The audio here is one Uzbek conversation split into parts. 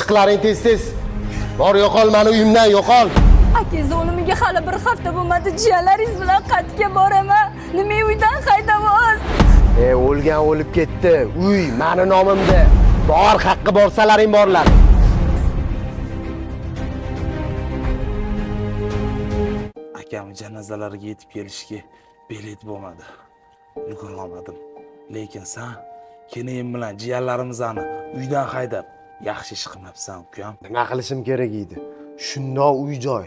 chiqlaring tez. Bor yo'qol, meni uyimdan yo'qol. Akangiz o'limiga hali bir hafta bo'lmadi. Jiyanlaringiz bilan qatga boraman. Nima uydan haydavsiz? O'lgan o'lib ketdi. Uy meni nomimda. Bor haqqi borsalaring borlar. Akamning janozalariga yetib kelishga bilet bo'lmadi. Ulgura olmadim. Lekin sen keyin bilan jiyanlarimizni uydan haydab yaxshi ish qilmabsan, ukam. Nima qilishim kerak edi? Shundoq uy-joy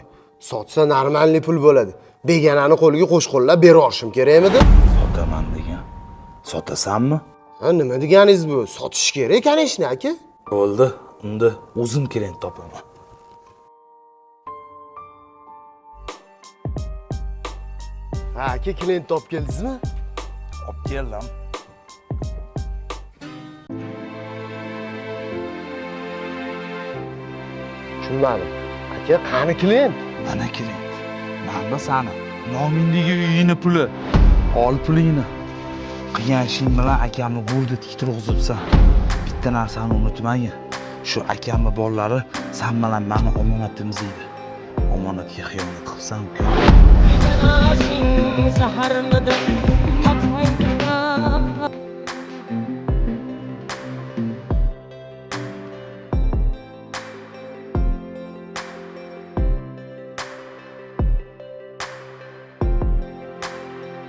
sotsa normalniy pul bo'ladi. Beganani qo'liga qo'shqo'llab berib yuborishim kerakmidi? Sotaman degan. Sotasanmi? Ha, nima deganingiz bu? Sotish kerak, kanishni aka. Bo'ldi. Unda o'zim klient topaman. Ha, aka klient topib keldingizmi? Olib keldim. Tushunmadim. Aka, qani klient? Mana klient. Mana sani nomingdagi uyini puli. Ol pulingni. Qilgan ishing bilan akamni go'lda tik turg'izibsan. Bitta narsani unutmagin. Shu akamning bolalari sen bilan meni omonatimiz edi. Omonatga xiyonat qilsam, ukam. Saharmidi